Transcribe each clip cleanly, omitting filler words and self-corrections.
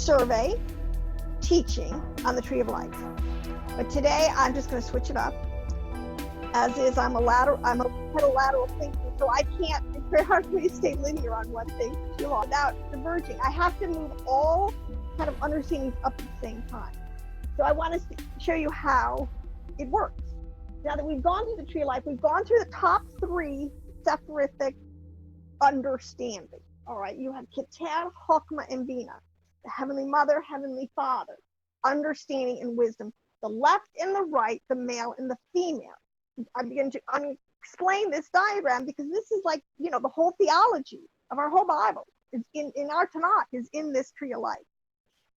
survey teaching on the tree of life. But today I'm just going to switch it up. As is, I'm a lateral thinker, so I can't, it's very hard for me to stay linear on one thing for too long without diverging. I have to move all kind of understandings up at the same time. So I want to show you how it works. Now that we've gone through the tree of life, we've gone through the top 3 Sephirotic understanding. All right, you have Keter, Chokmah, and Bina, the Heavenly Mother, Heavenly Father, understanding and wisdom, the left and the right, the male and the female. I begin to explain this diagram because this is like, you know, the whole theology of our whole Bible is in our Tanakh is in this tree of life.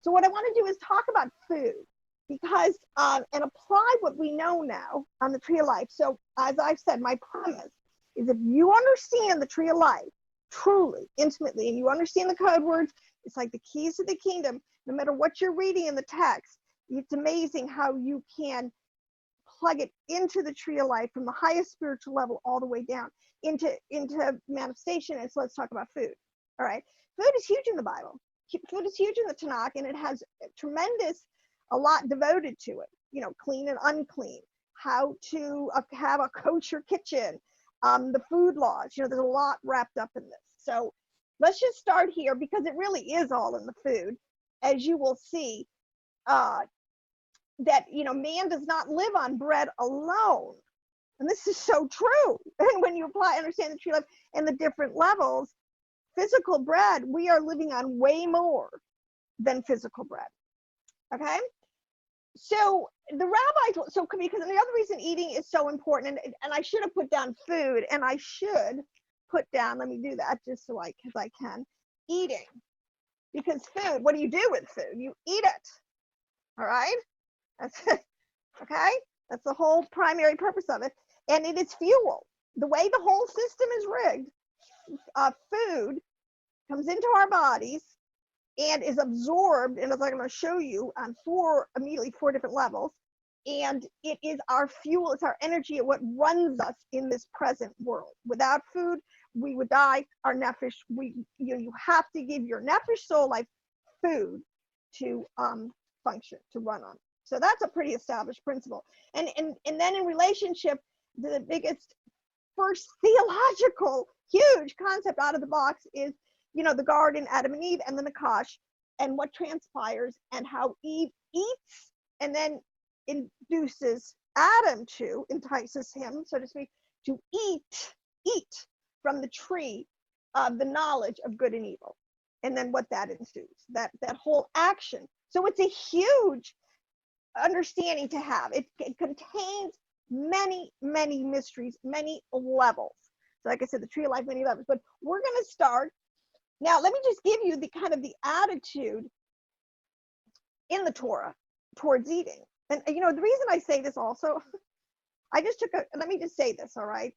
So what I want to do is talk about food because, and apply what we know now on the tree of life. So as I've said, my premise is if you understand the tree of life truly, intimately, and you understand the code words, it's like the keys to the kingdom. No matter what you're reading in the text, it's amazing how you can plug it into the tree of life from the highest spiritual level all the way down into manifestation. And so let's talk about food. All right. Food is huge in the Bible. Food is huge in the Tanakh, and it has a lot devoted to it. You know, clean and unclean, how to have a kosher kitchen, the food laws. You know, there's a lot wrapped up in this. So let's just start here because it really is all in the food. As you will see, that, you know, man does not live on bread alone. And this is so true. And when you understand the tree of life and the different levels, physical bread, we are living on way more than physical bread. Okay? So the rabbis, because the other reason eating is so important, and I should have put down food, and I should put down, let me do that just so because I can, eating. Because food, what do you do with food? You eat it. All right? That's it. Okay? That's the whole primary purpose of it. And it is fuel. The way the whole system is rigged, food comes into our bodies and is absorbed, and as I'm going to show you on 4 different levels, and it is our fuel, it's our energy, what runs us in this present world. Without food, we would die. Our nefesh, you have to give your nefesh soul life food to function, to run on. So that's a pretty established principle. And then in relationship, the biggest, first theological, huge concept out of the box is, you know, the garden, Adam and Eve, and the Nakash, and what transpires, and how Eve eats, and then induces Adam to, entices him, so to speak, to eat from the tree of the knowledge of good and evil. And then what that ensues, that whole action. So it's a huge understanding to have. It contains many, many mysteries, many levels. So like I said, the tree of life, many levels. But we're going to start. Now, let me just give you the kind of the attitude in the Torah towards eating. And, you know, the reason I say this also, let me just say this, all right?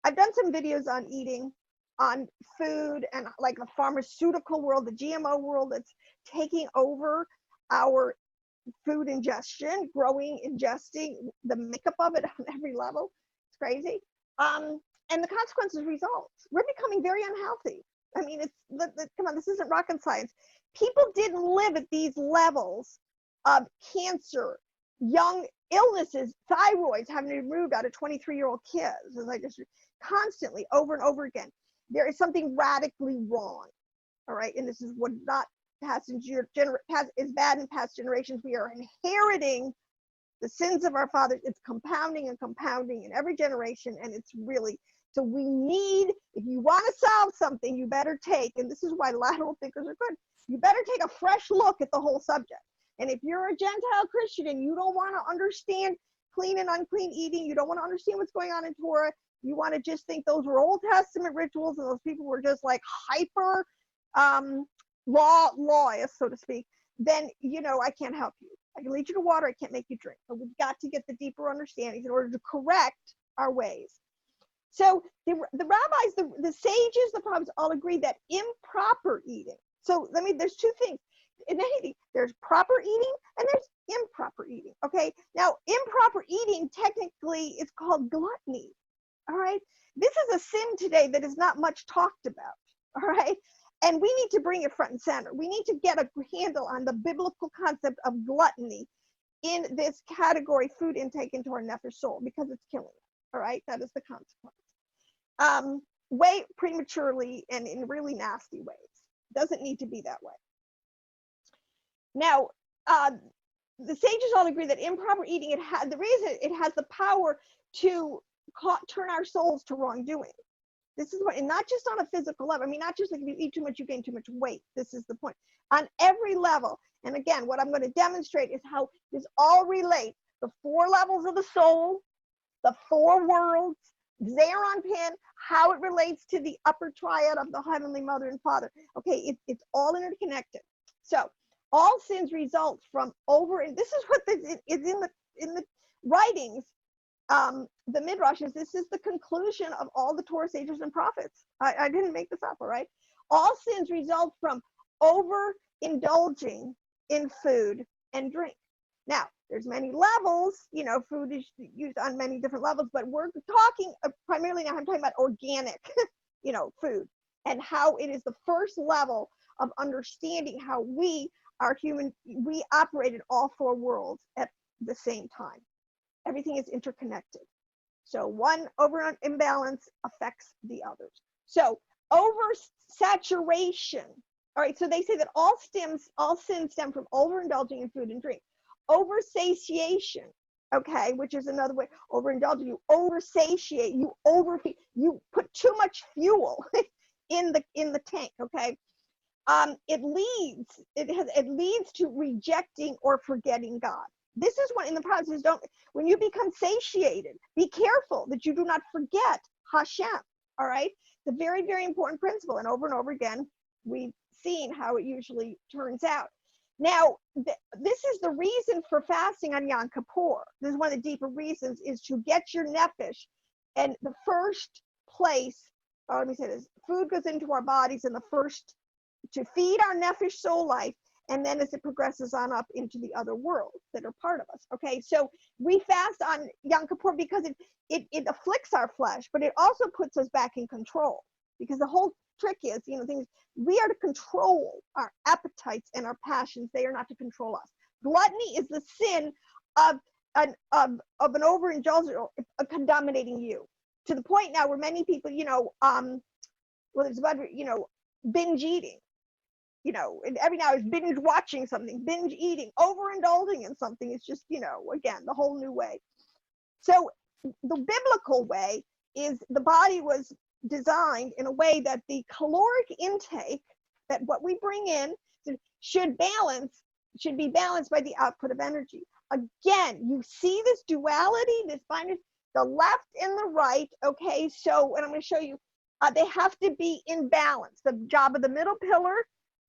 I've done some videos on eating, on food, and like the pharmaceutical world, the GMO world that's taking over our food ingestion, ingesting the makeup of it on every level. It's crazy. And the consequences results. We're becoming very unhealthy. I mean, come on, this isn't rocket science. People didn't live at these levels of cancer, young illnesses, thyroids having to be removed out of 23-year-old kids, as I just constantly over and over again. There is something radically wrong. All right. And this is what not is bad in past generations. We are inheriting the sins of our fathers. It's compounding and compounding in every generation. And it's really, so we need, if you want to solve something, you better take, and this is why lateral thinkers are good, you better take a fresh look at the whole subject. And if you're a Gentile Christian and you don't want to understand clean and unclean eating, you don't want to understand what's going on in Torah, you want to just think those were Old Testament rituals and those people were just like hyper lawyers, so to speak, then, you know, I can't help you. I can lead you to water, I can't make you drink. But we've got to get the deeper understandings in order to correct our ways. So the rabbis, the sages, the prophets all agree that improper eating. So there's 2 things. In anything, there's proper eating and there's improper eating. Okay. Now, improper eating technically is called gluttony. All right. This is a sin today that is not much talked about. All right. And we need to bring it front and center. We need to get a handle on the biblical concept of gluttony in this category, food intake into our nefesh soul, because it's killing us. All right, that is the consequence. Way prematurely and in really nasty ways. Doesn't need to be that way. Now, the sages all agree that improper eating, the reason it has the power to turn our souls to wrongdoing. This is what, and not just on a physical level. I mean, not just like if you eat too much, you gain too much weight. This is the point. On every level. And again, what I'm going to demonstrate is how this all relates. The 4 levels of the soul, the 4 worlds, Zeranpin, how it relates to the upper triad of the Heavenly Mother and Father. Okay, it's all interconnected. So all sins result from and this is what is in the writings, the Midrashes. This is the conclusion of all the Torah sages and prophets. I didn't make this up, all right? All sins result from overindulging in food and drink. Now, there's many levels, food is used on many different levels, but we're talking primarily now, I'm talking about organic, food, and how it is the first level of understanding how we are human. We operate in all 4 worlds at the same time. Everything is interconnected. So one imbalance affects the others. So oversaturation. All right, so they say that all sins stem from overindulging in food and drink. Oversatiation, okay, which is another way. Overindulging, you oversatiate, you overfeed, you put too much fuel in the tank, okay. It leads to rejecting or forgetting God. This is what in the process, when you become satiated, be careful that you do not forget Hashem, all right? It's a very, very important principle, and over again, we've seen how it usually turns out. Now, this is the reason for fasting on Yom Kippur. This is one of the deeper reasons, is to get your nefesh. And the first place, let me say this, food goes into our bodies in the first, to feed our nefesh soul life, and then as it progresses on up into the other worlds that are part of us. Okay, so we fast on Yom Kippur because it afflicts our flesh, but it also puts us back in control. Because the whole trick is, things, we are to control our appetites and our passions. They are not to control us. Gluttony is the sin of an overindulgence, dominating you, to the point now where many people, there's about, binge eating, and every now is binge watching something, binge eating, overindulging in something. It's just, again, the whole new way. So the biblical way is the body was designed in a way that the caloric intake, that what we bring in should be balanced by the output of energy. Again, you see this duality, this binary, the left and the right. Okay, so, and I'm going to show you, they have to be in balance. The job of the middle pillar,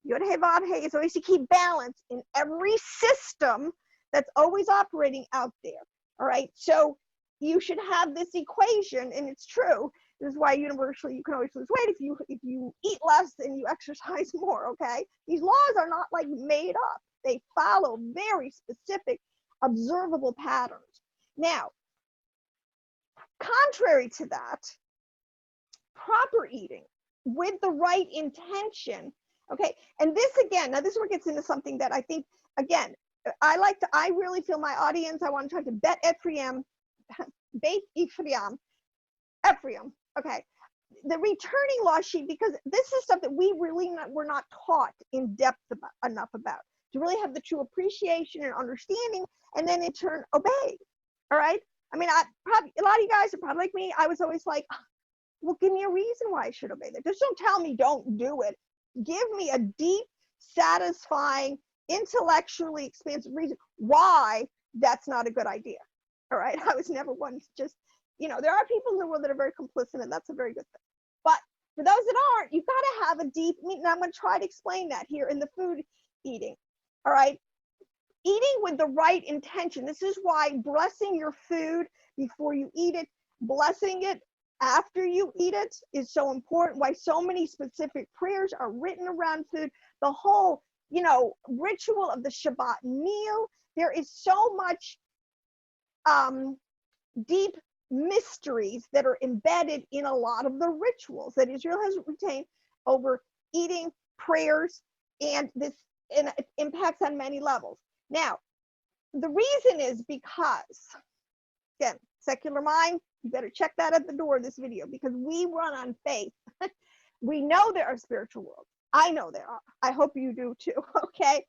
Yod He Vav He, is always to keep balance in every system that's always operating out there. All right, so you should have this equation, and it's true. This is why universally you can always lose weight if you eat less and you exercise more, okay? These laws are not like made up. They follow very specific, observable patterns. Now, contrary to that, proper eating with the right intention, okay? And this again, now this is where it gets into something that I think, again, I really feel my audience, I want to try to bet Beit Ephraim, okay, the returning law sheet, because this is stuff that we really were not taught in depth enough about to really have the true appreciation and understanding, and then in turn obey. All right, I mean, a lot of you guys are probably like me. I was always like, well, give me a reason why I should obey that. Just don't tell me don't do it. Give me a deep, satisfying, intellectually expansive reason why that's not a good idea. All right, I was never one to just, there are people in the world that are very complicit, and that's a very good thing. But for those that aren't, you've got to have a deep, and I'm going to try to explain that here in the food eating. All right, eating with the right intention. This is why blessing your food before you eat it, blessing it after you eat it is so important. Why so many specific prayers are written around food. The whole, ritual of the Shabbat meal. There is so much deep mysteries that are embedded in a lot of the rituals that Israel has retained over eating prayers, and it impacts on many levels. Now, the reason is because, again, secular mind, you better check that at the door of this video, because we run on faith. We know there are spiritual worlds. I know there are. I hope you do too, okay?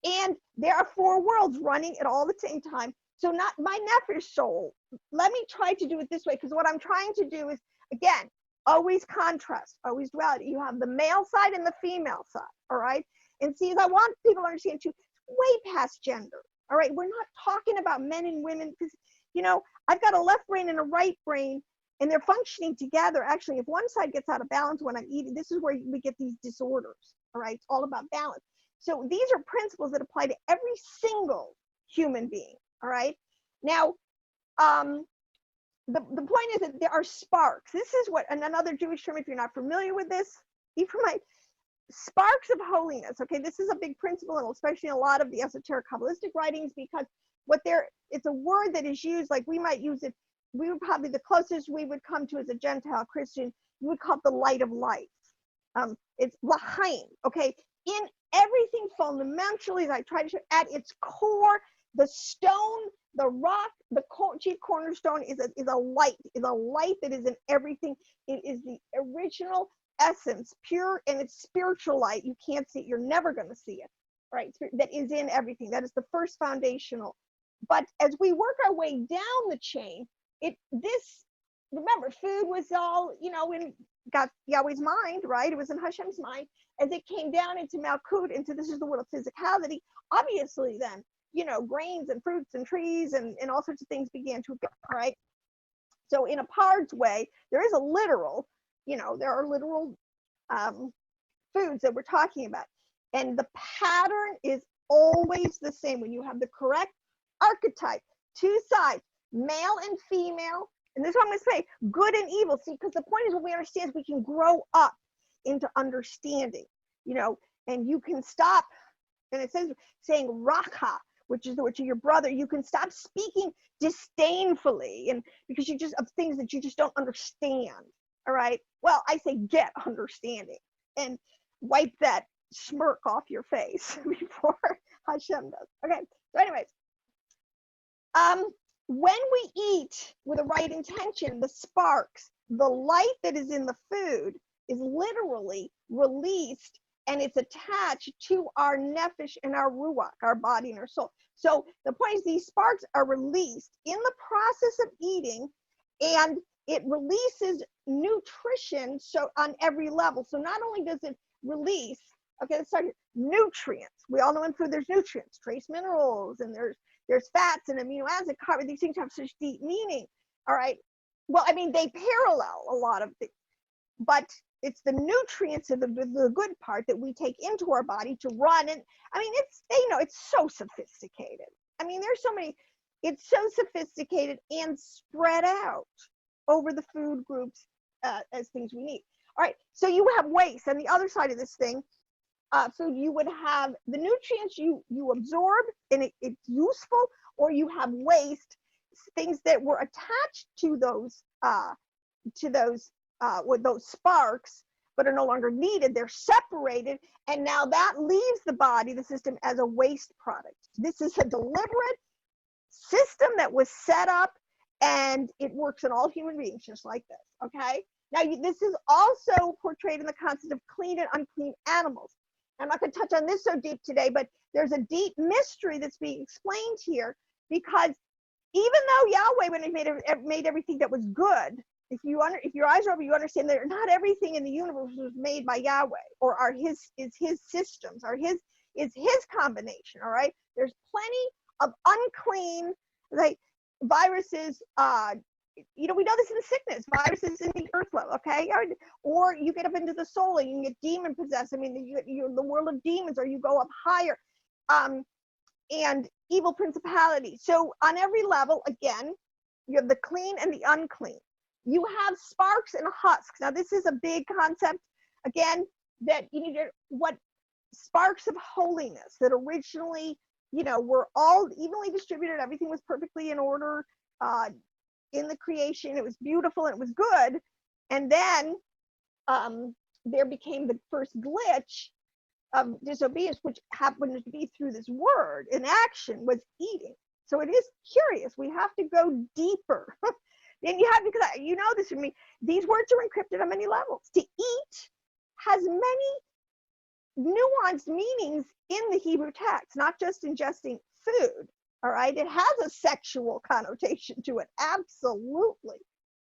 And there are 4 worlds running at all the same time. So not my nefesh soul. Let me try to do it this way, because what I'm trying to do is, again, always contrast, always duality. You have the male side and the female side, all right? And see, I want people to understand too, way past gender, all right? We're not talking about men and women, because, you know, I've got a left brain and a right brain, and they're functioning together. Actually, if one side gets out of balance when I'm eating, this is where we get these disorders, all right? It's all about balance. So these are principles that apply to every single human being, all right? Now, the point is that there are sparks. This is what, and another Jewish term, if you're not familiar with this, Ephraimite, sparks of holiness. Okay, this is a big principle, and especially in a lot of the esoteric Kabbalistic writings, because it's a word that is used, like we might use it, we would probably, the closest we would come to as a Gentile Christian, you would call it the light of life. It's l'chaim, okay? In everything fundamentally, as I try to show, at its core, the stone, the rock, the chief cornerstone is a light that is in everything. It is the original essence, pure, and it's spiritual light. You can't see it. You're never going to see it, right? That is in everything. That is the first foundational. But as we work our way down the chain, remember, food was all, in God, Yahweh's mind, right? It was in Hashem's mind. As it came down into Malkut, this is the world of physicality, obviously then, grains and fruits and trees and all sorts of things began to appear, right? So in a Pard's way, there is a literal, there are literal foods that we're talking about. And the pattern is always the same. When you have the correct archetype, 2 sides, male and female, and this is what I'm going to say, good and evil. See, because the point is, what we understand is we can grow up into understanding, and you can stop, and it says saying raka, which is your brother. You can stop speaking disdainfully, and because of things that you just don't understand. All right. Well, I say get understanding and wipe that smirk off your face before Hashem does. Okay. So, anyways, when we eat with the right intention, the sparks, the light that is in the food is literally released, and it's attached to our nefesh and our ruach, our body and our soul. So the point is, these sparks are released in the process of eating, and it releases nutrition, so on every level. So not only does it release, okay, let's start here, nutrients. We all know in food there's nutrients, trace minerals, and there's fats and amino acid, carbon. These things have such deep meaning. All right. Well, I mean, they parallel a lot of things, but it's the nutrients of the good part that we take into our body to run. And I mean, it's so sophisticated. I mean, there's so many, it's so sophisticated and spread out over the food groups as things we need. All right. So you have waste on the other side of this thing. So you would have the nutrients you absorb, and it's useful, or you have waste, things that were attached to those with those sparks, but are no longer needed. They're separated, and now that leaves the body, the system, as a waste product. This is a deliberate system that was set up, and it works in all human beings just like this. Okay. Now this is also portrayed in the concept of clean and unclean animals. I'm not going to touch on this so deep today, but there's a deep mystery that's being explained here, because even though Yahweh, when he made everything that was good, if your eyes are open, you understand that not everything in the universe was made by Yahweh, or is his systems, or is his combination. All right, there's plenty of unclean, like viruses. We know this in sickness, viruses in the earth level, okay? Or you get up into the soul and you can get demon possessed. I mean, you're the world of demons, or you go up higher, and evil principalities. So on every level, again, you have the clean and the unclean. You have sparks and husks. Now, this is a big concept, again, that you need to, what sparks of holiness that originally, were all evenly distributed. Everything was perfectly in order. In the creation, it was beautiful and it was good, and then there became the first glitch, of disobedience, which happened to be through this word in action, was eating. So it is curious. We have to go deeper. And you have, because you know this from me, these words are encrypted on many levels. To eat has many nuanced meanings in the Hebrew text, not just ingesting food. All right, it has a sexual connotation to it, absolutely.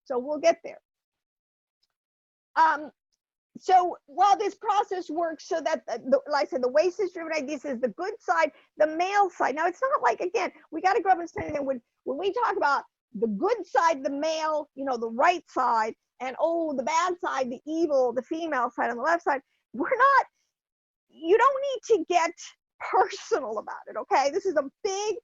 So we'll get there. So while this process works so that, like I said, the waste is driven ideas is the good side, the male side. Now, it's not like, again, we got to grow up understanding that when we talk about the good side, the male, you know, the right side, and oh, the bad side, the evil, the female side on the left side, we're not, you don't need to get personal about it, okay? This is a big,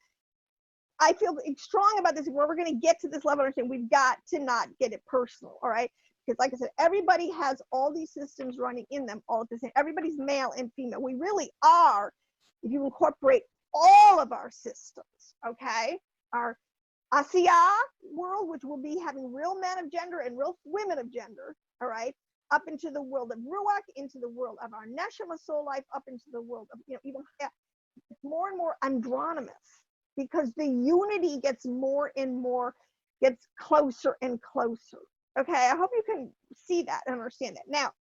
I feel strong about this. Where we're going to get to this level of understanding, we've got to not get it personal, all right? Because like I said, everybody has all these systems running in them all at the same. Everybody's male and female. We really are, if you incorporate all of our systems, okay? Our Asiya world, which will be having real men of gender and real women of gender, all right? Up into the world of Ruach, into the world of our Neshama soul life, up into the world of, you know, even more and more andronymous, because the unity gets more and more, gets closer and closer. Okay, I hope you can see that and understand that. Now,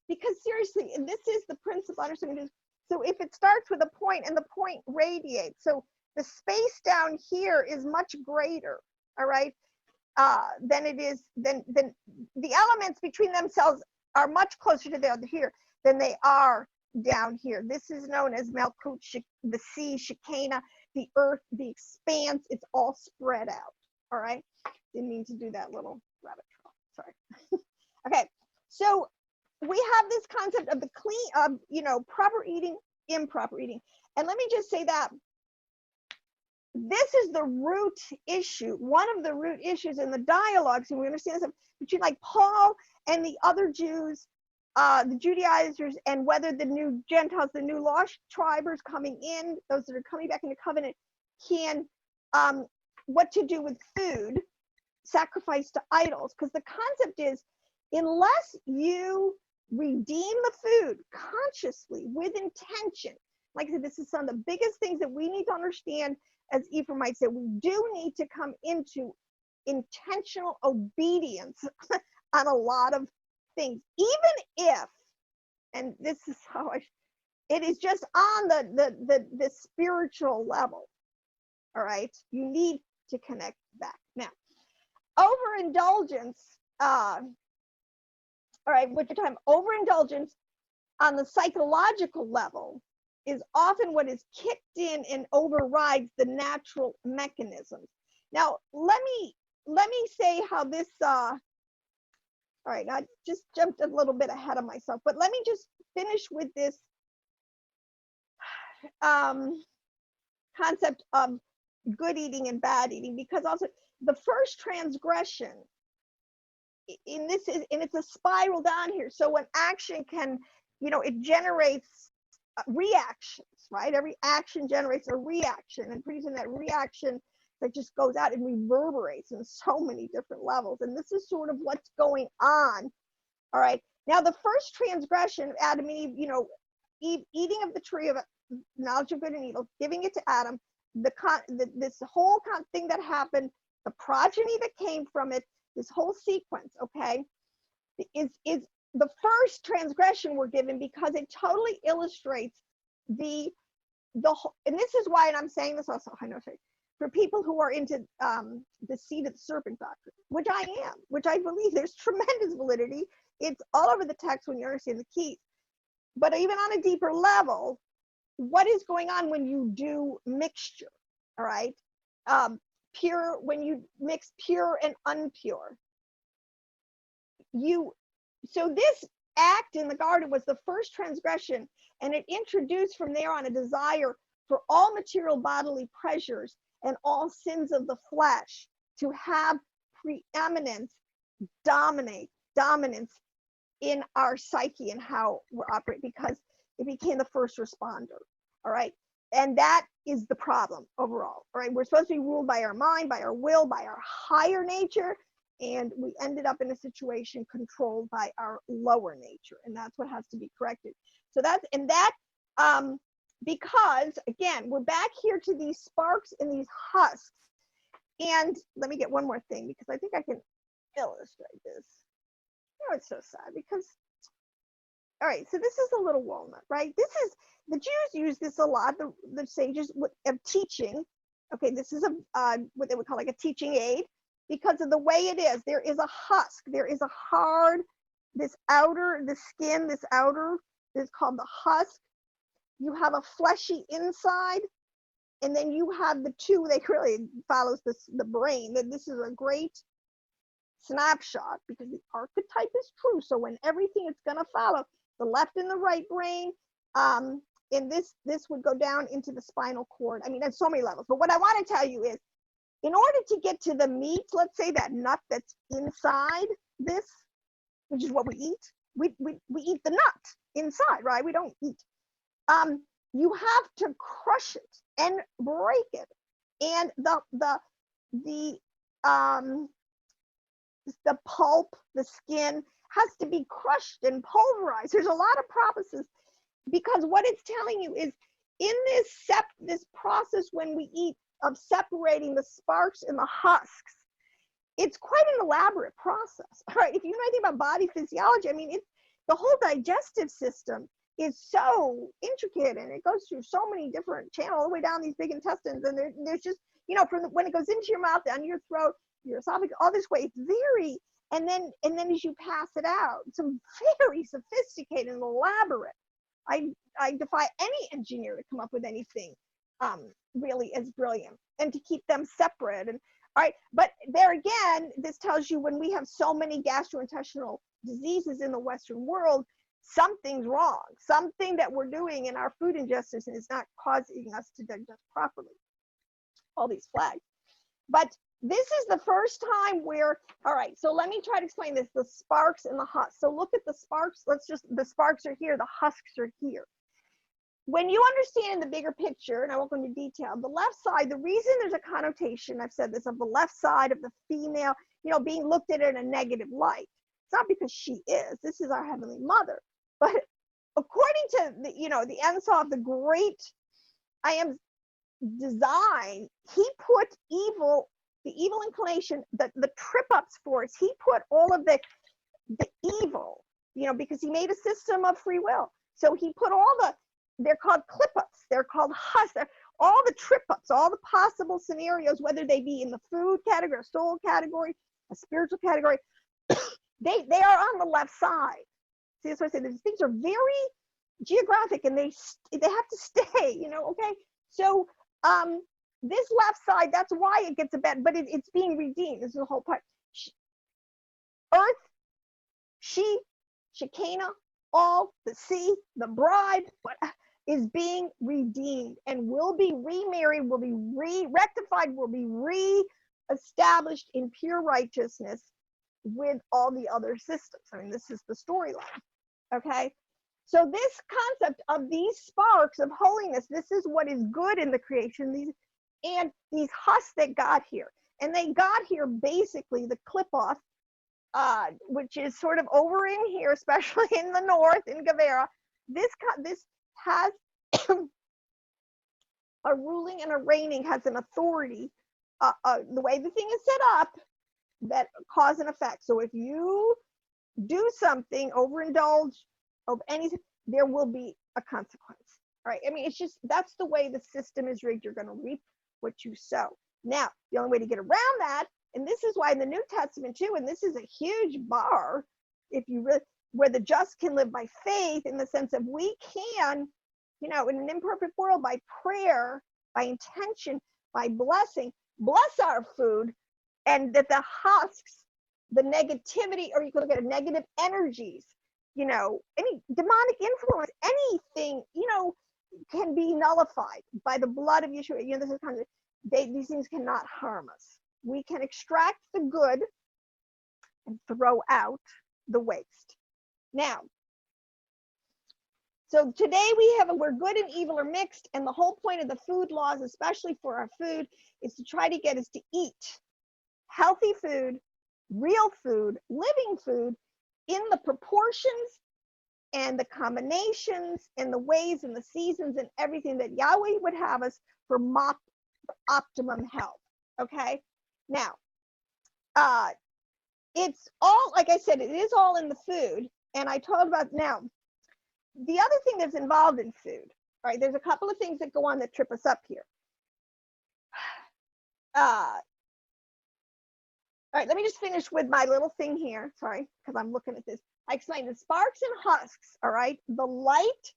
because seriously, and this is the principle understanding. So if it starts with a point and the point radiates, so the space down here is much greater, all right, than it is, than the elements between themselves are much closer to down here than they are down here. This is known as Malkut, the sea, Shekinah, the earth, the expanse. It's all spread out, all right? Didn't mean to do that little rabbit trail, sorry. Okay, so we have this concept of the clean, you know, proper eating, improper eating. And let me just say that this is the root issue, one of the root issues in the dialogues, and we understand this between like Paul and the other Jews, the Judaizers, and whether the new Gentiles, the new lost tribers coming in, those that are coming back into covenant, can, what to do with food, sacrifice to idols. Because the concept is, unless you redeem the food consciously with intention, like I said, this is some of the biggest things that we need to understand as Ephraimites, that we do need to come into intentional obedience on a lot of things, even if, and this is how it is just on the spiritual level, all right? You need to connect back. Now, overindulgence, all right, which time overindulgence on the psychological level is often what is kicked in and overrides the natural mechanisms. Now, let me say how this, all right, I just jumped a little bit ahead of myself, but let me just finish with this concept of good eating and bad eating, because also the first transgression in this is, and it's a spiral down here. So when action can, you know, it generates reactions, right? Every action generates a reaction, and pretty soon that reaction that just goes out and reverberates in so many different levels. And this is sort of what's going on. All right. Now, the first transgression of Adam and Eve, you know, Eve eating of the tree of knowledge of good and evil, giving it to Adam, this whole thing that happened, the progeny that came from it, this whole sequence, okay, is the first transgression we're given, because it totally illustrates the whole, and this is why, and I'm saying this also, I know, for people who are into the seed of the serpent doctrine, which I am, which I believe there's tremendous validity. It's all over the text when you understand the keys. But even on a deeper level, what is going on when you do mixture, all right? Pure, when you mix pure and unpure. So this act in the garden was the first transgression, and it introduced from there on a desire for all material bodily pleasures and all sins of the flesh to have preeminence, dominance in our psyche and how we're operating, because it became the first responder, all right? And that is the problem overall, all right? We're supposed to be ruled by our mind, by our will, by our higher nature, and we ended up in a situation controlled by our lower nature, and that's what has to be corrected. So that's, and that, because again, we're back here to these sparks and these husks. And let me get one more thing, because I think I can illustrate this. Oh, it's so sad because, all right, so this is a little walnut, right? This is, the Jews use this a lot, the sages of teaching. Okay, this is what they would call like a teaching aid, because of the way it is. There is a husk, there is a hard, this outer, the skin, this outer is called the husk. You have a fleshy inside, and then you have the two, they really follows the brain. That this is a great snapshot, because the archetype is true. So when everything is going to follow the left and the right brain, and this would go down into the spinal cord. I mean, there's so many levels, but what I want to tell you is, in order to get to the meat, let's say that nut that's inside this, which is what we eat, we eat the nut inside, right? We don't eat. You have to crush it and break it, and the pulp, the skin has to be crushed and pulverized. There's a lot of processes, because what it's telling you is, in this process when we eat, of separating the sparks and the husks, it's quite an elaborate process, right? If you know anything about body physiology, I mean, it's the whole digestive system is so intricate, and it goes through so many different channels all the way down these big intestines, and there's just, you know, from when it goes into your mouth, down your throat, your esophagus, all this way, it's very, and then as you pass it out, some very sophisticated and elaborate. I defy any engineer to come up with anything really as brilliant, and to keep them separate. And all right, but there again, this tells you, when we have so many gastrointestinal diseases in the Western world, something's wrong. Something that we're doing in our food ingestion is not causing us to digest properly. All these flags. But this is the first time where, all right, so let me try to explain this, the sparks and the husks. So look at the sparks, the sparks are here, the husks are here. When you understand the bigger picture, and I won't go into detail, the left side, the reason there's a connotation, I've said this, of the left side of the female, you know, being looked at in a negative light. It's not because she is, this is our Heavenly Mother. But according to the, you know, the Enso of the great I am design, he put evil, the evil inclination, the trip ups for us, he put all of the evil, you know, because he made a system of free will. So he put all they're called clip ups, they're called husks, all the trip ups, all the possible scenarios, whether they be in the food category, a soul category, a spiritual category, they are on the left side. See, that's what I say, these things are very geographic, and they have to stay, you know, okay? So this left side, that's why it gets a bad, but it's being redeemed. This is the whole part. Earth, she, Shekinah, all, the sea, the bride, what is being redeemed, and will be remarried, will be rectified, will be re-established in pure righteousness with all the other systems. I mean, this is the storyline, okay? So this concept of these sparks of holiness, this is what is good in the creation, these husks that got here. And they got here basically the clip-off, which is sort of over in here, especially in the north, in Gavera. This has a ruling and a reigning, has an authority, the way the thing is set up, that cause and effect. So if you do something, overindulge of anything, there will be a consequence. All right, I mean, it's just, that's the way the system is rigged. You're going to reap what you sow. Now, the only way to get around that, and this is why in the New Testament too, and this is a huge bar, if you really, where the just can live by faith, in the sense of we can, you know, in an imperfect world, by prayer, by intention, by blessing, bless our food, and that the husks, the negativity, or you can look at negative energies, you know, any demonic influence, anything, you know, can be nullified by the blood of Yeshua. You know, this is kind of, these things cannot harm us. We can extract the good and throw out the waste. Now, so today we're good and evil are mixed, and the whole point of the food laws, especially for our food, is to try to get us to eat healthy food, real food, living food, in the proportions and the combinations and the ways and the seasons and everything that Yahweh would have us for optimum health. Okay, now it's all, like I said, it is all in the food. And I told about, now the other thing that's involved in food, all right, there's a couple of things that go on that trip us up here. All right, let me just finish with my little thing here. Sorry, because I'm looking at this. I explained the sparks and husks, all right? The light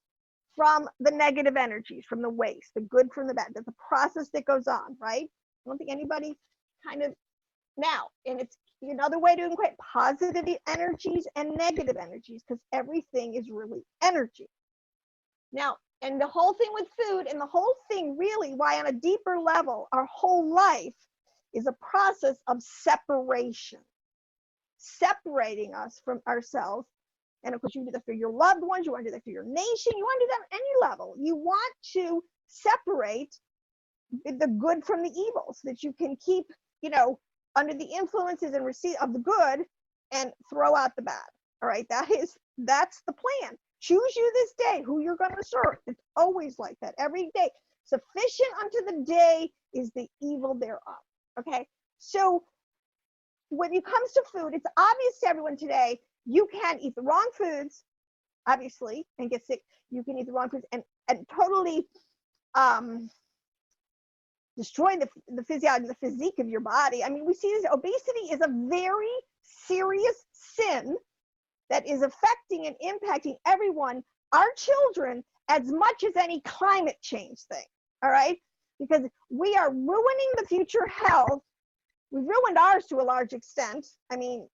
from the negative energies, from the waste, the good from the bad. There's a process that goes on, right? I don't think anybody kind of, now, and it's another way to equate positive energies and negative energies, because everything is really energy. Now, and the whole thing with food, and the whole thing really, why on a deeper level, our whole life is a process of separation, separating us from ourselves. And of course, you do that for your loved ones, you want to do that for your nation, you want to do that at any level. You want to separate the good from the evil so that you can keep, you know, under the influences and receipt of the good and throw out the bad. All right, that's the plan. Choose you this day who you're going to serve. It's always like that every day. Sufficient unto the day is the evil thereof. Okay, so when it comes to food, it's obvious to everyone today, you can eat the wrong foods, obviously, and get sick. You can eat the wrong foods and totally destroy the physiology, the physique of your body. I mean, we see this. Obesity is a very serious sin that is affecting and impacting everyone, our children, as much as any climate change thing, all right? Because we are ruining the future health. We've ruined ours to a large extent. I mean,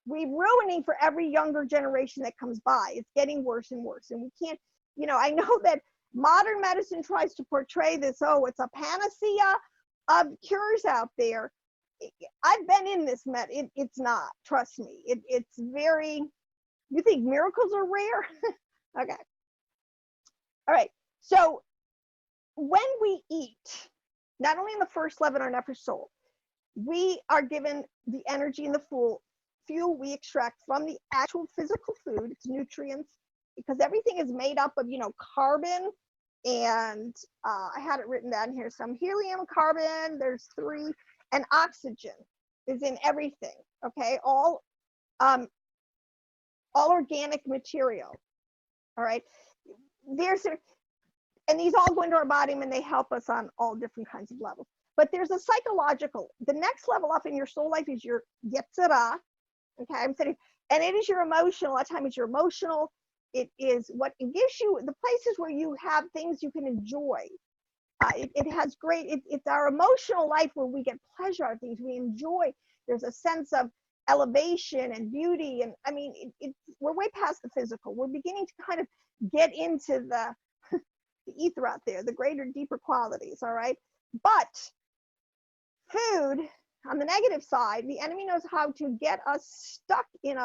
we're ruining for every younger generation that comes by. It's getting worse and worse. And we can't, you know, I know that modern medicine tries to portray this, oh, it's a panacea of cures out there. I've been in this it's not, trust me. It's very, you think miracles are rare? Okay. All right. So when we eat, not only in the first level in our nephesh soul, we are given the energy and the fuel we extract from the actual physical food. It's nutrients, because everything is made up of, you know, carbon, and I had it written down here, some helium, carbon, there's 3, and oxygen is in everything. Okay, all organic material. All right, and these all go into our body and they help us on all different kinds of levels. But there's a psychological, the next level up in your soul life is your yetzirah. Okay, I'm saying, and it is your emotional. A lot of times it's your emotional. It is what it gives you, the places where you have things you can enjoy. It has great, it's our emotional life where we get pleasure out of things we enjoy. There's a sense of elevation and beauty. And I mean, we're way past the physical. We're beginning to kind of get into the ether out there, the greater, deeper qualities, all right? But food, on the negative side, the enemy knows how to get us stuck in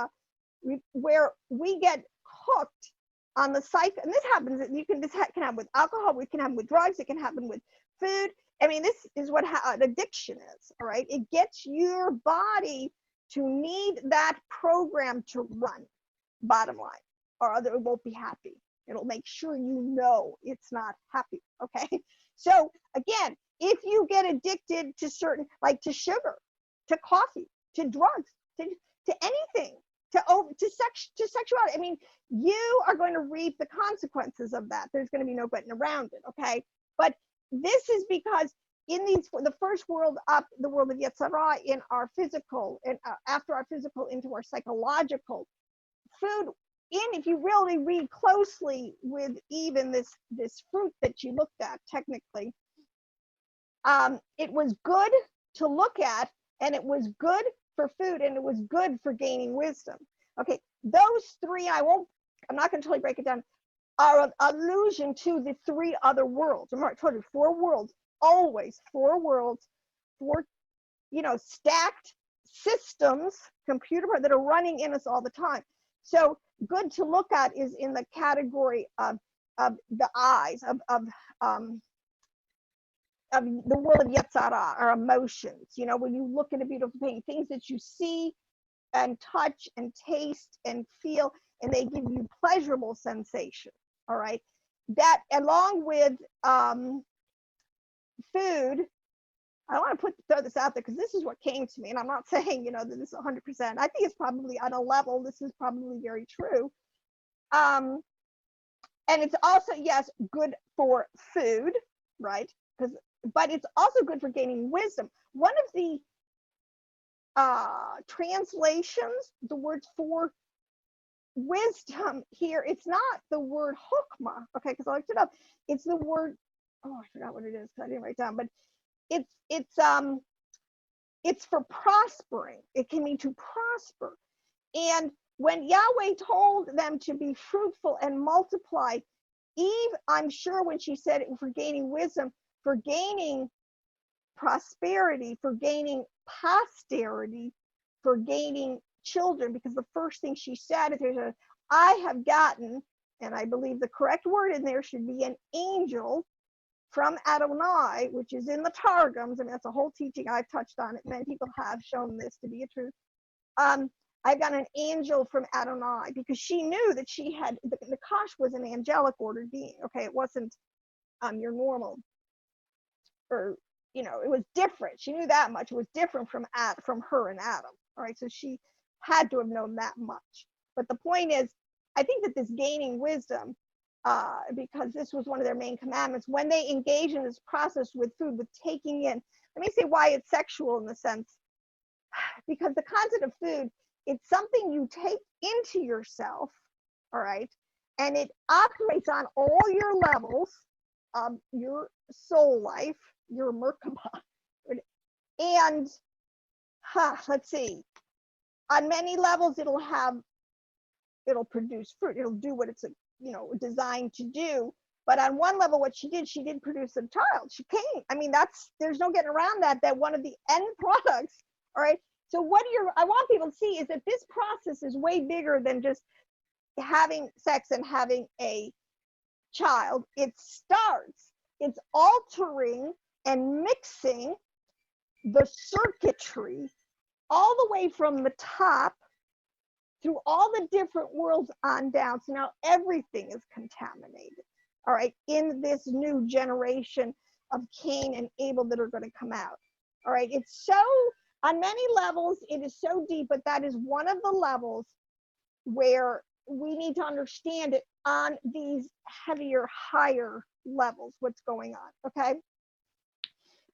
where we get hooked on the cycle. And this happens, this can happen with alcohol, it can happen with drugs, it can happen with food. I mean, this is what an addiction is, all right? It gets your body to need that program to run, bottom line, or other it won't be happy. It'll make sure you know it's not happy, okay? So again, if you get addicted to certain, like to sugar, to coffee, to drugs, to anything, to sexuality, I mean, you are going to reap the consequences of that. There's going to be no getting around it, okay? But this is because in the first world up, the world of Yetzirah, in our physical, and after our physical into our psychological, food, if you really read closely with even this fruit that you looked at technically, it was good to look at, and it was good for food, and it was good for gaining wisdom. Okay, those 3, I'm not going to totally break it down, are an allusion to the 3 other worlds. Remember, I told you 4 worlds, always 4 worlds, 4, you know, stacked systems, computer that are running in us all the time. So good to look at is in the category of the eyes, of the world of Yetzirah, our emotions. You know, when you look at a beautiful thing, things that you see, and touch and taste and feel, and they give you pleasurable sensation. All right, that along with food. I want to throw this out there because this is what came to me, and I'm not saying that this is 100%. I think it's probably on a level. This is probably very true. And it's also, yes, good for food, right? But it's also good for gaining wisdom. One of the translations, the word for wisdom here, it's not the word hokmah, okay? Because I looked it up. It's the word, I forgot what it is because I didn't write it down, but it's for prospering. It can mean to prosper. And when Yahweh told them to be fruitful and multiply, Eve, I'm sure when she said it for gaining wisdom, for gaining prosperity, for gaining posterity, for gaining children, because the first thing she said is, I have gotten, and I believe the correct word in there should be an angel from Adonai, which is in the Targums. I mean, that's a whole teaching. I've touched on it. Many people have shown this to be a truth. I've got an angel from Adonai, because she knew that she had, the Kosh was an angelic ordered being. Okay, it wasn't your normal, or it was different. She knew that much. It was different from her and Adam. All right, so she had to have known that much. But the point is, I think that this gaining wisdom, because this was one of their main commandments, when they engage in this process with food, with taking in, let me say why it's sexual in the sense, because the concept of food, it's something you take into yourself, all right, and it operates on all your levels of your soul life, your Merkabah, and let's see, on many levels it'll produce fruit. It'll do what it's designed to do. But on one level, what she did produce a child. She came. I mean, there's no getting around that one of the end products, all right? So I want people to see is that this process is way bigger than just having sex and having a child. It's altering and mixing the circuitry all the way from the top through all the different worlds on down. So now everything is contaminated, all right, in this new generation of Cain and Abel that are going to come out. All right, it's so, on many levels, it is so deep, but that is one of the levels where we need to understand it on these heavier, higher levels, what's going on, okay?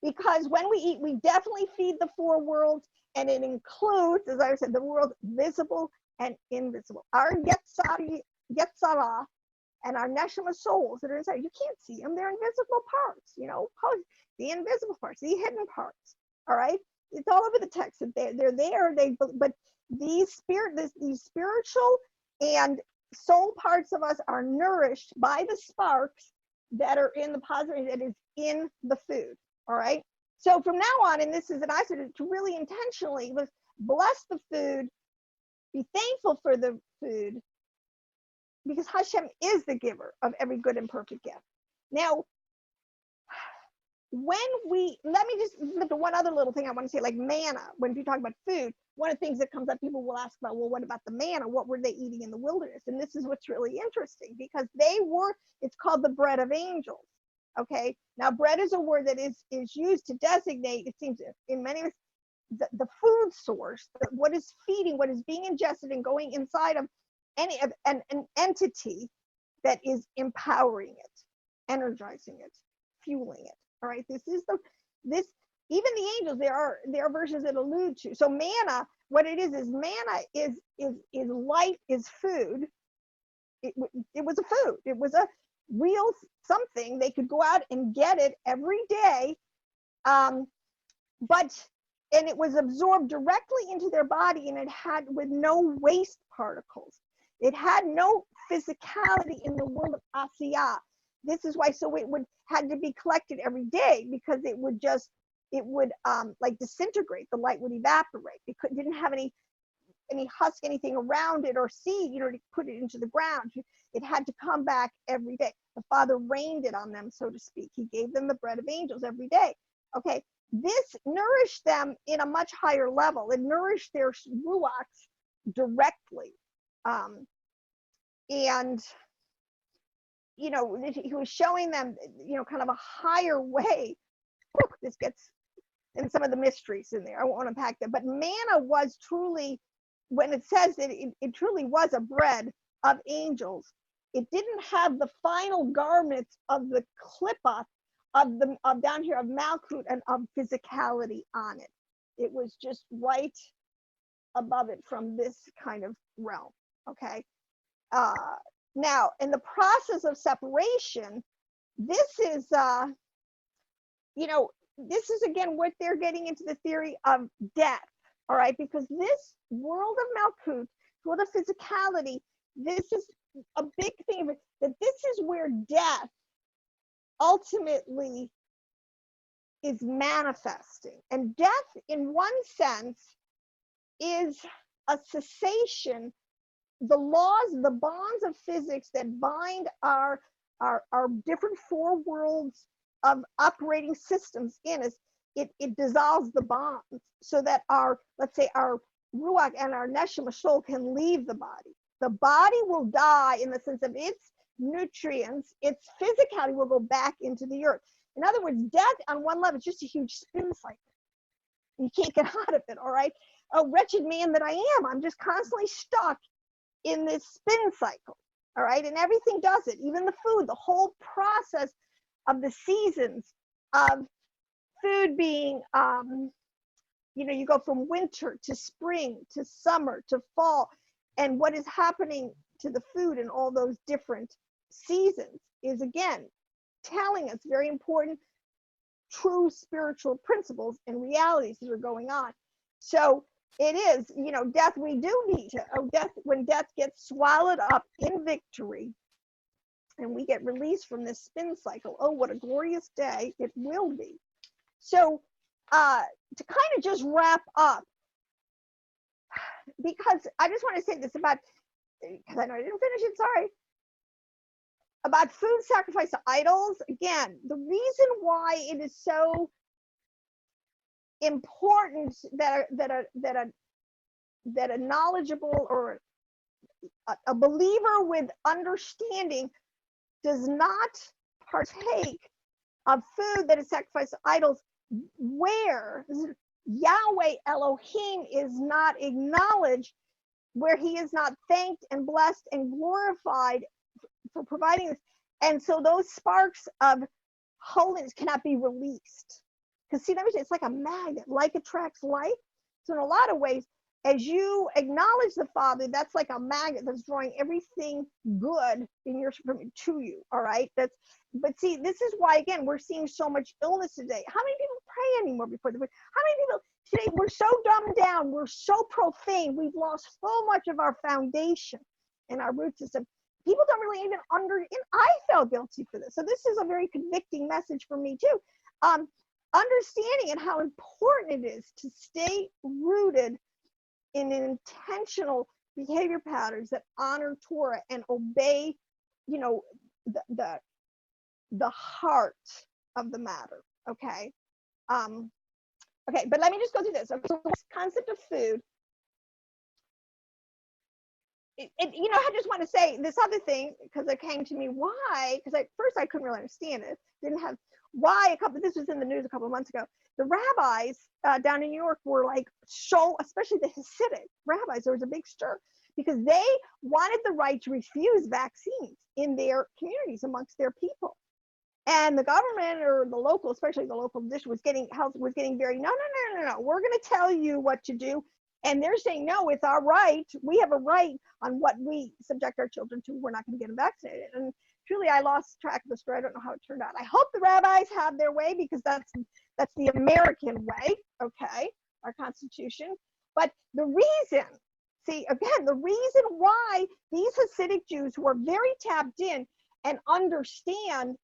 Because when we eat, we definitely feed the four worlds, and it includes, as I said, the world visible and invisible. Our Yetzirah and our Neshama souls that are inside, you can't see them. They're invisible parts, the invisible parts, the hidden parts, all right? It's all over the text. They're there, but these spiritual and soul parts of us are nourished by the sparks that are in the positive, that is in the food, all right? So from now on, and this is, and I said to really intentionally, was bless the food, be thankful for the food, because Hashem is the giver of every good and perfect gift. Now, let me just look at one other little thing I want to say, like manna. When you talk about food, one of the things that comes up, people will ask about, well, what about the manna? What were they eating in the wilderness? And this is what's really interesting, because it's called the bread of angels. Okay, now bread is a word that is used to designate, it seems in many ways, the food source, what is feeding, what is being ingested and going inside of an entity that is empowering it, energizing it, fueling it. All right, this even the angels, there are verses that allude to. So manna, what it is manna is light, is food. It was a food. It was a real something. They could go out and get it every day, and it was absorbed directly into their body, and it had with no waste particles. It had no physicality in the world of Asiyah. This is why, so it had to be collected every day, because it would like disintegrate. The light would evaporate. It didn't have any husk, anything around it, or seed, to put it into the ground. It had to come back every day. The Father rained it on them, so to speak. He gave them the bread of angels every day. Okay, this nourished them in a much higher level. It nourished their ruachs directly. And, you know, he was showing them, you know, kind of a higher way. Whew, this gets in some of the mysteries in there. I won't unpack that. But manna was truly, when it says that it truly was a bread of angels, it didn't have the final garments of the klippah of down here of malchut and of physicality on it. It was just right above it from this kind of realm. Okay. Now, in the process of separation, this is, you know, this is again what they're getting into the theory of death. All right, because this world of malchut, world of physicality, this is a big thing that this is where death ultimately is manifesting. And death, in one sense, is a cessation. The laws, the bonds of physics that bind our different four worlds of operating systems in us, it dissolves the bonds so that our, let's say, our ruach and our neshama soul can leave the body. The body will die in the sense of its nutrients, its physicality will go back into the earth. In other words, death on one level is just a huge spin cycle. You can't get out of it, all right? Oh, wretched man that I am, I'm just constantly stuck in this spin cycle, all right? And everything does it, even the food, the whole process of the seasons of food being, you know, you go from winter to spring to summer to fall, and what is happening to the food in all those different seasons is, again, telling us very important true spiritual principles and realities that are going on. So it is, you know, death, we do need to, death, when death gets swallowed up in victory and we get released from this spin cycle, oh, what a glorious day it will be. So to kind of just wrap up, because I just want to say this about, because I know I didn't finish it, sorry, about food sacrifice to idols. Again, the reason why it is so important that a knowledgeable or a believer with understanding does not partake of food that is sacrificed to idols, where Yahweh Elohim is not acknowledged, where he is not thanked and blessed and glorified for providing this. And so those sparks of holiness cannot be released. Because see, it's like a magnet, like attracts like. So in a lot of ways, as you acknowledge the Father, that's like a magnet that's drawing everything good in your to you. All right. But see, this is why, again, we're seeing so much illness today. How many people pray anymore before the food? How many people today, we're so dumbed down, we're so profane, we've lost so much of our foundation and our root system. People don't really even and I felt guilty for this. So this is a very convicting message for me too. Understanding and how important it is to stay rooted in intentional behavior patterns that honor Torah and obey, you know, the heart of the matter. Okay. Okay, but let me just go through this. So this concept of food. You know, I just want to say this other thing, because it came to me, why? Because first I couldn't really understand it. Didn't have why. This was in the news a couple of months ago. The rabbis down in New York were like so, especially the Hasidic rabbis, there was a big stir because they wanted the right to refuse vaccines in their communities amongst their people. And the government or the local, especially the local district, was getting very no. We're going to tell you what to do. And they're saying, no, it's our right. We have a right on what we subject our children to. We're not going to get them vaccinated. And truly, I lost track of the story. I don't know how it turned out. I hope the rabbis have their way, because that's the American way, okay, our Constitution. But the reason why these Hasidic Jews who are very tapped in and understand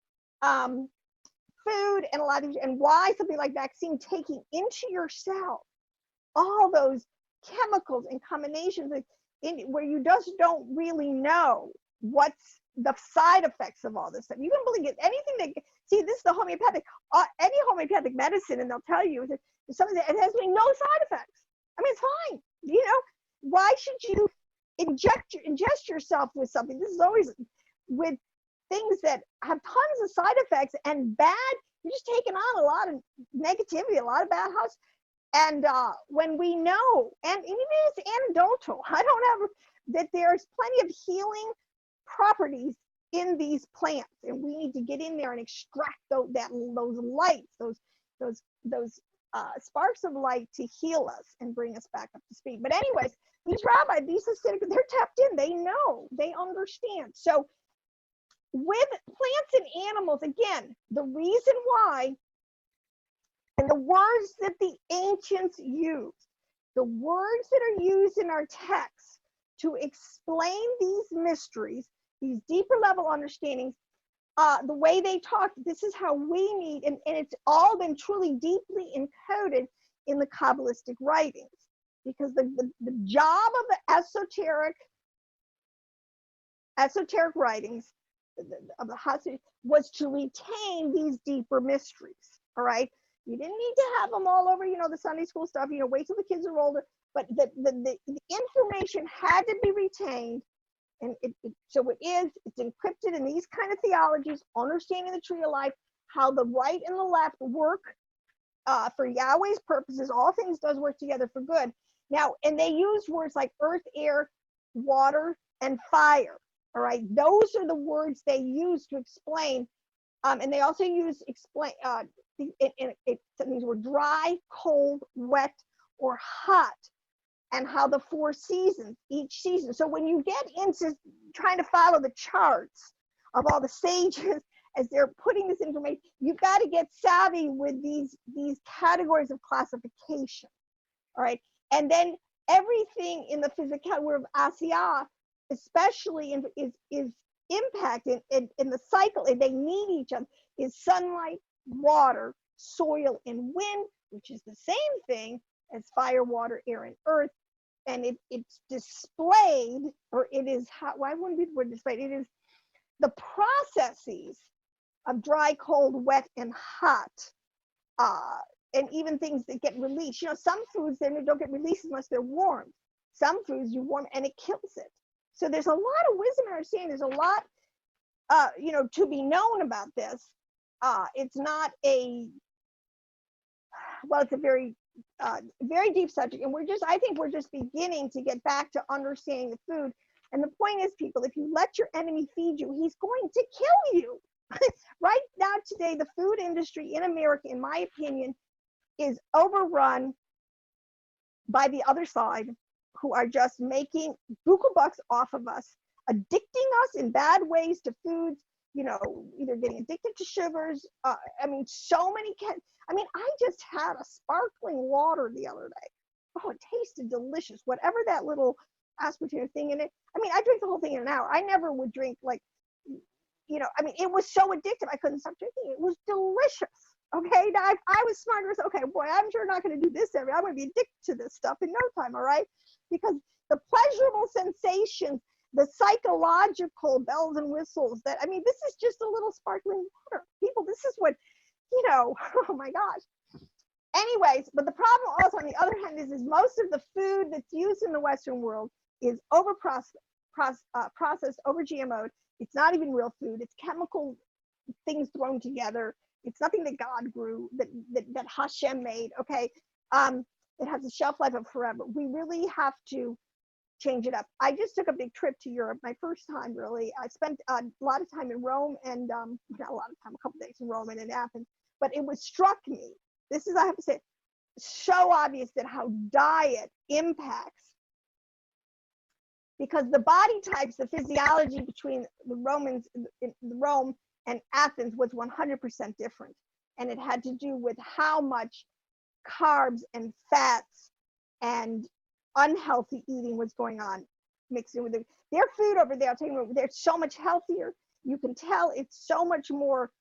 food and a lot of, and why something like vaccine, taking into yourself all those chemicals and combinations where you just don't really know what's the side effects of all this stuff. You can believe it. Anything that, see, this is the homeopathic, any homeopathic medicine, and they'll tell you that it has no side effects. I mean, it's fine, you know. why should you ingest yourself with something? This is always with things that have tons of side effects and bad. You're just taking on a lot of negativity, a lot of bad house. And when we know, and even if it's anecdotal, I don't have that there's plenty of healing properties in these plants, and we need to get in there and extract those lights, those sparks of light to heal us and bring us back up to speed. But anyways, these rabbis, these Hasidic, they're tapped in. They know, they understand. So with plants and animals, again, the reason why, and the words that the ancients use, the words that are used in our texts to explain these mysteries, these deeper level understandings, the way they talk, this is how we need, and it's all been truly deeply encoded in the Kabbalistic writings. Because the job of the esoteric writings of the Hasid was to retain these deeper mysteries. All right, you didn't need to have them all over, the Sunday school stuff. Wait till the kids are older. But the information had to be retained, and so it's encrypted in these kind of theologies, understanding the tree of life, how the right and the left work for Yahweh's purposes. All things does work together for good. Now, and they use words like earth, air, water, and fire. All right, those are the words they use to explain. And they also use these were dry, cold, wet, or hot, and how the 4 seasons, each season. So when you get into trying to follow the charts of all the sages as they're putting this information, you've got to get savvy with these categories of classification. All right, and then everything in the physical world of Asiyah, especially is impacted in the cycle, and they need each other, is sunlight, water, soil, and wind, which is the same thing as fire, water, air, and earth. And it's displayed, or it is, why wouldn't it be the word displayed? It is the processes of dry, cold, wet, and hot, and even things that get released. Some foods then don't get released unless they're warm. Some foods you warm and it kills it. So there's a lot of wisdom and understanding. There's a lot, to be known about this. It's not it's a very, very deep subject, and I think we're just beginning to get back to understanding the food. And the point is, people, if you let your enemy feed you, he's going to kill you. Right now, today, the food industry in America, in my opinion, is overrun by the other side, who are just making buku bucks off of us, addicting us in bad ways to foods, either getting addicted to sugars. So many I just had a sparkling water the other day. Oh, it tasted delicious. Whatever that little aspartame thing in it. I drank the whole thing in an hour. I never would drink it was so addictive. I couldn't stop drinking. It was delicious. Okay, now I was smart. Okay, boy, I'm sure not going to do this I'm going to be addicted to this stuff in no time. All right, because the pleasurable sensations, the psychological bells and whistles this is just a little sparkling water. People, this is what, oh my gosh. Anyways, but the problem also on the other hand is most of the food that's used in the Western world is over processed, over GMO'd. It's not even real food. It's chemical things thrown together. It's nothing that God grew, that Hashem made. Okay, it has a shelf life of forever. We really have to change it up. I just took a big trip to Europe, my first time really. I spent a lot of time in Rome, and not a lot of time, a couple days in Rome and in Athens. But it struck me. This is, I have to say, so obvious that how diet impacts, because the body types, the physiology between the Romans, Rome and Athens was 100% different. And it had to do with how much carbs and fats and unhealthy eating was going on, mixed in with their food over there. I'll tell you, they're so much healthier. You can tell it's so much more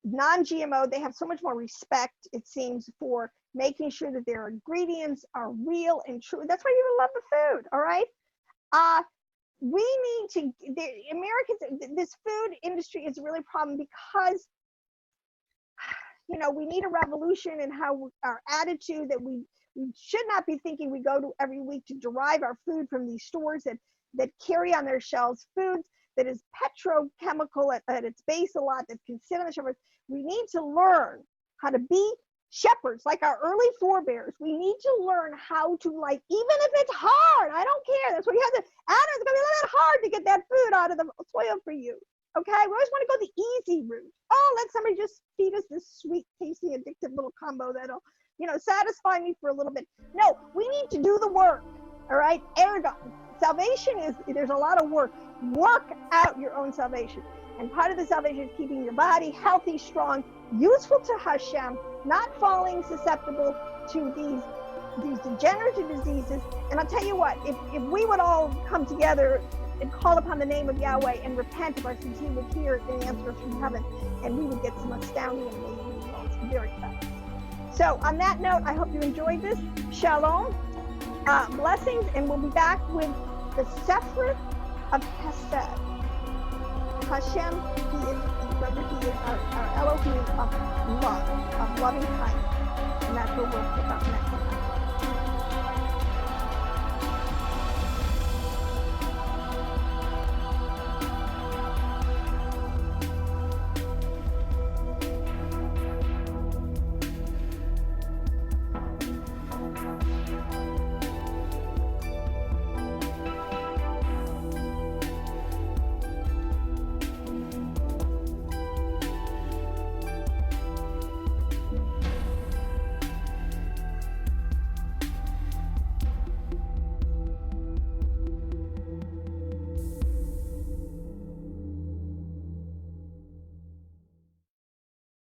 non-GMO. They have so much more respect, it seems, for making sure that their ingredients are real and true. That's why you love the food, all right? We need to, Americans, this food industry is really a problem because, we need a revolution in how our attitude, that we We should not be thinking we go to every week to derive our food from these stores that carry on their shelves foods that is petrochemical at its base a lot, that can sit on the shelf. We need to learn how to be shepherds like our early forebears. We need to learn how to, like, even if it's hard, I don't care. That's what you have to, Adam, it's gonna be a little bit hard to get that food out of the soil for you. Okay, we always want to go the easy route. Oh, let somebody just feed us this sweet, tasty, addictive little combo that'll, satisfy me for a little bit. No, we need to do the work. All right, ergon. Salvation there's a lot of work. Work out your own salvation. And part of the salvation is keeping your body healthy, strong, useful to Hashem, not falling susceptible to these degenerative diseases. And I'll tell you what, if we would all come together and call upon the name of Yahweh and repent of our sins, he would hear and answer us from heaven, and we would get some astounding and amazing results very fast. So on that note, I hope you enjoyed this. Shalom, blessings, and we'll be back with the Sefirot of Hesed. Hashem, he is our Elohim of love, of loving kindness. And that's what we'll pick up next.